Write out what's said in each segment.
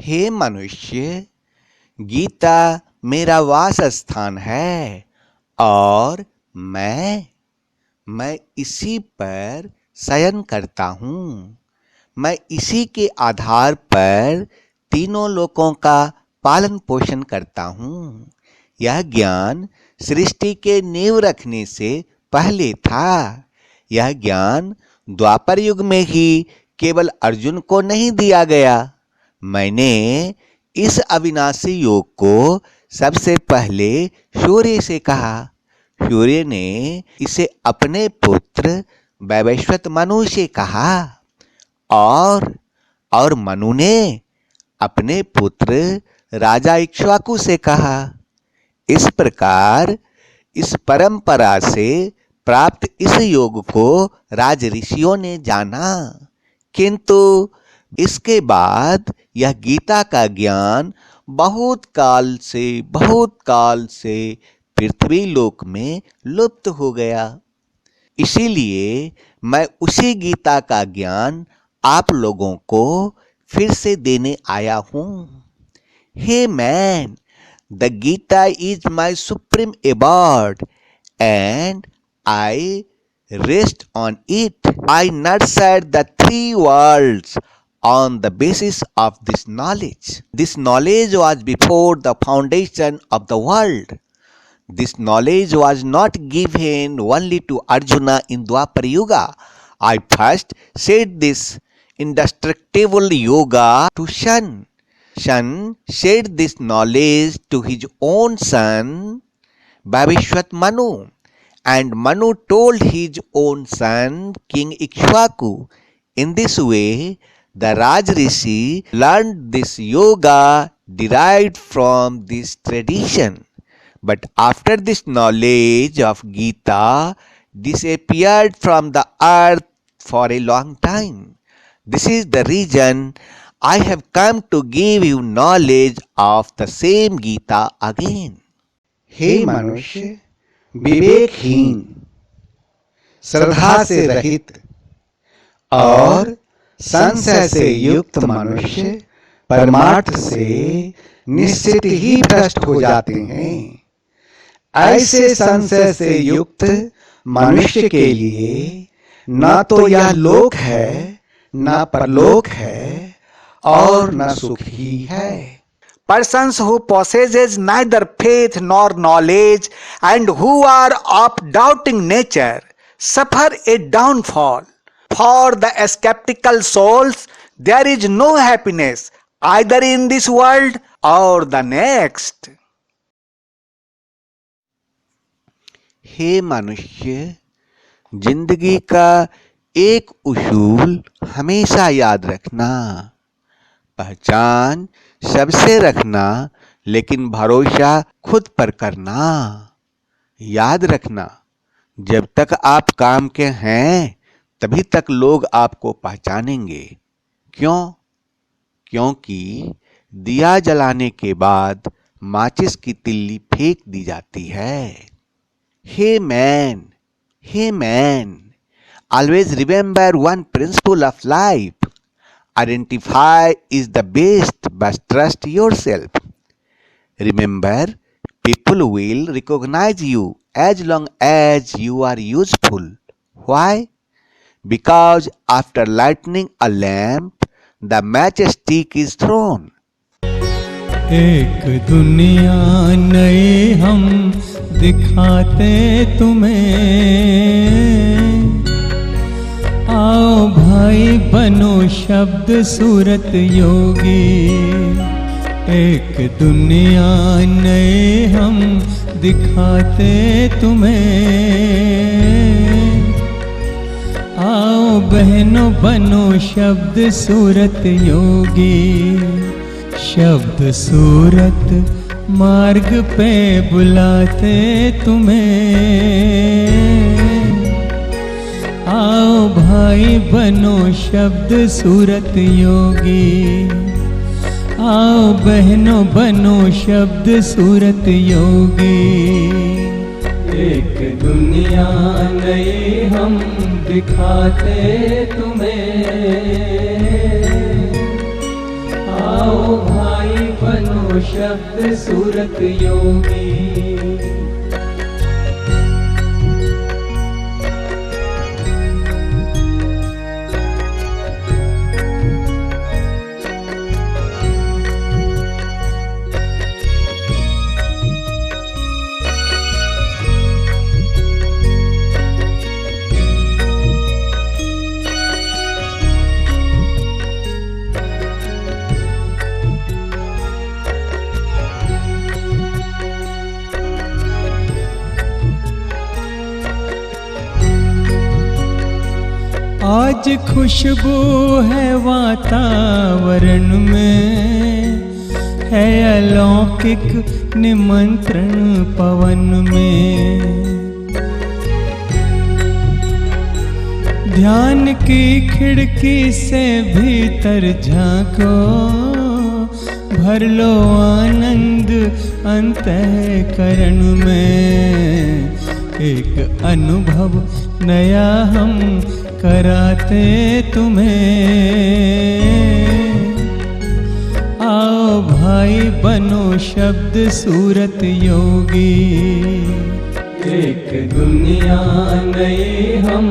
हे मनुष्य, गीता मेरा वास स्थान है और मैं इसी पर शयन करता हूँ। मैं इसी के आधार पर तीनों लोकों का पालन पोषण करता हूँ। यह ज्ञान सृष्टि के नींव रखने से पहले था। यह ज्ञान द्वापर युग में ही केवल अर्जुन को नहीं दिया गया। मैंने इस अविनाशी योग को सबसे पहले सूर्य से कहा। सूर्य ने इसे अपने पुत्र वैवस्वत मनु से कहा और मनु ने अपने पुत्र राजा इक्ष्वाकु से कहा। इस प्रकार इस परंपरा से प्राप्त इस योग को राज ऋषियों ने जाना, किंतु इसके बाद यह गीता का ज्ञान बहुत काल से पृथ्वी लोक में लुप्त हो गया। इसीलिए मैं उसी गीता का ज्ञान आप लोगों को फिर से देने आया हूँ। Hey man, the Gita is my supreme abode and I rest on it. I nurtured the three worlds on the basis of this knowledge. This knowledge was before the foundation of the world. This knowledge was not given only to Arjuna in Dwapar Yuga. I first said this indestructible yoga to Shan. Shan said this knowledge to his own son, Vavishwat Manu. And Manu told his own son, King Ikshvaku. In this way, the Raj Rishi learned this yoga derived from this tradition. But after this knowledge of Gita disappeared from the earth for a long time. This is the reason I have come to give you knowledge of the same Gita again. हे मनुष्य, विवेकहीन, श्रद्धा से रहित और संशय से युक्त मनुष्य परमार्थ से निश्चित ही भ्रष्ट हो जाते हैं। ऐसे संशय से युक्त मनुष्य के लिए न तो यह लोक है, न परलोक है और न सुख ही है। Persons who possesses neither faith nor knowledge and who are of doubting nature suffer a downfall. For the skeptical souls there is no happiness either in this world or the next. हे मनुष्य, जिंदगी का एक उसूल हमेशा याद रखना। पहचान सबसे रखना, लेकिन भरोसा खुद पर करना। याद रखना, जब तक आप काम के हैं तभी तक लोग आपको पहचानेंगे। क्यों? क्योंकि दिया जलाने के बाद माचिस की तिल्ली फेंक दी जाती है। Hey man, always remember one principle of life. Identify is the best, but trust yourself. Remember, people will recognize you as long as you are useful. Why? Because after lighting a lamp, the matchstick is thrown. एक दुनिया नई हम दिखाते तुम्हें, आओ भाई बनो शब्द सूरत योगी। एक दुनिया नए हम दिखाते तुम्हें, आओ बहनों बनो शब्द सूरत योगी। शब्द सूरत मार्ग पे बुलाते तुम्हें, आओ भाई बनो शब्द सूरत योगी। आओ बहनों बनो शब्द सूरत योगी। एक दुनिया नई हम दिखाते तुम्हें, आओ भाई शब्द सूरत योगी। आज खुशबू है वातावरण में, है अलौकिक निमंत्रण पवन में। ध्यान की खिड़की से भीतर झांको, भर लो आनंद अंतःकरण में। एक अनुभव नया हम कराते तुम्हें, आओ भाई बनो शब्द सूरत योगी। एक दुनिया नई हम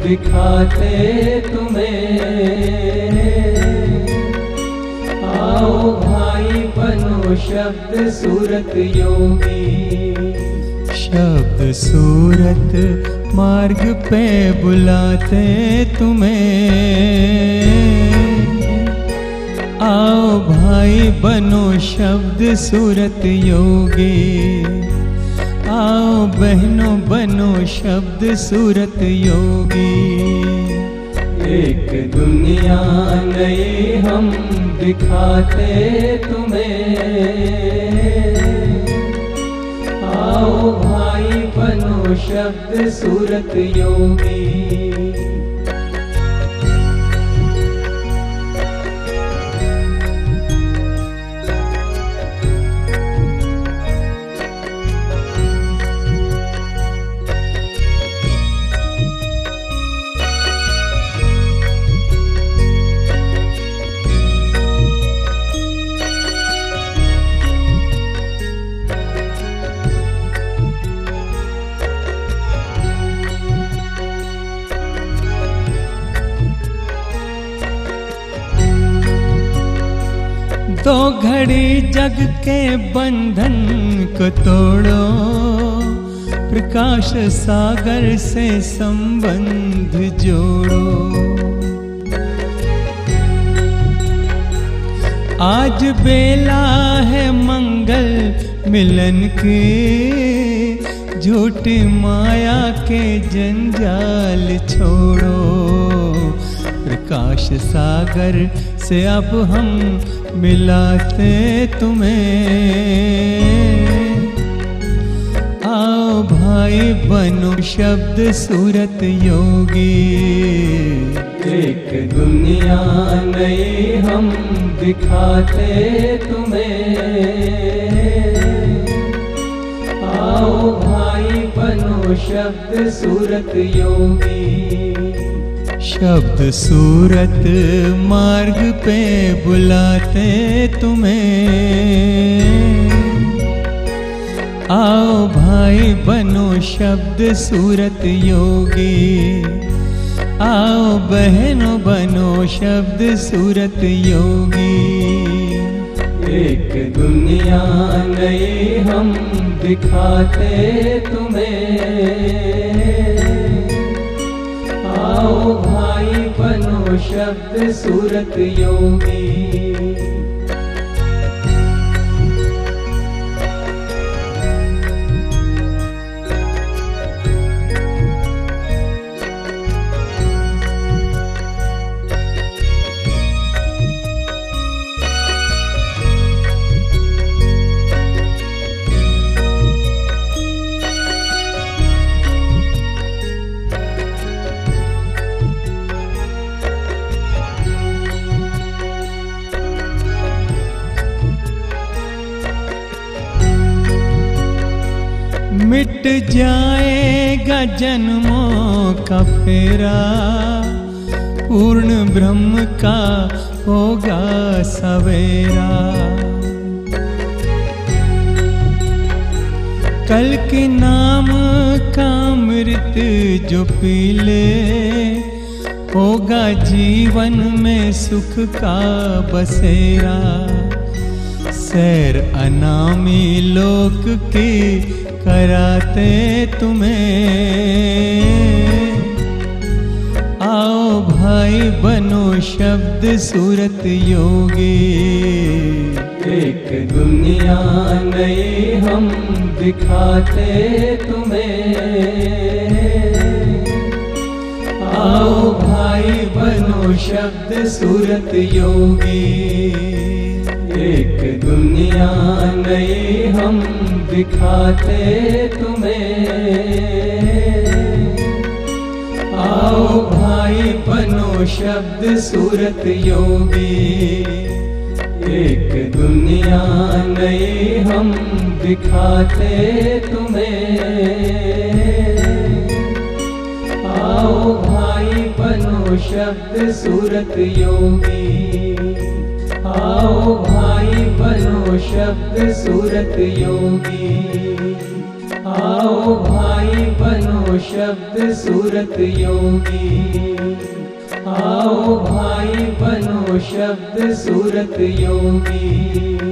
दिखाते तुम्हें, आओ भाई बनो शब्द सूरत योगी। शब्द सूरत मार्ग पे बुलाते तुम्हें, आओ भाई बनो शब्द सूरत योगी। आओ बहनों बनो शब्द सूरत योगी। एक दुनिया नई हम दिखाते तुम्हें, आओ भाई बनो शब्द सूरत योगी। तो घड़ी जग के बंधन को तोड़ो, प्रकाश सागर से संबंध जोड़ो। आज बेला है मंगल मिलन की, झूठी माया के जंजाल छोड़ो। प्रकाश सागर से अब हम मिलाते तुम्हें, आओ भाई बनो शब्द सूरत योगी। एक दुनिया नई हम दिखाते तुम्हें, आओ भाई बनो शब्द सूरत योगी। शब्द सूरत मार्ग पे बुलाते तुम्हें, आओ भाई बनो शब्द सूरत योगी। आओ बहनों बनो शब्द सूरत योगी। एक दुनिया नई हम दिखाते तुम्हें, आओ भाई बनो शब्द सूरत योगी। मिट जाएगा जन्मों का फेरा, पूर्ण ब्रह्म का होगा सवेरा। कल के नाम का अमृत जो पी ले, होगा जीवन में सुख का बसेरा। सैर अनामी लोक की कराते तुम्हें, आओ भाई बनो शब्द सूरत योगी। एक दुनिया नई हम दिखाते तुम्हें, आओ भाई बनो शब्द सूरत योगी। एक दुनिया नई हम दिखाते तुम्हें, आओ भाई बनो शब्द सूरत योगी। एक दुनिया नई हम दिखाते तुम्हें, आओ भाई बनो शब्द सूरत योगी। आओ भाई बनो शब्द सूरत योगी। आओ भाई बनो शब्द सूरत योगी। आओ भाई बनो शब्द सूरत योगी।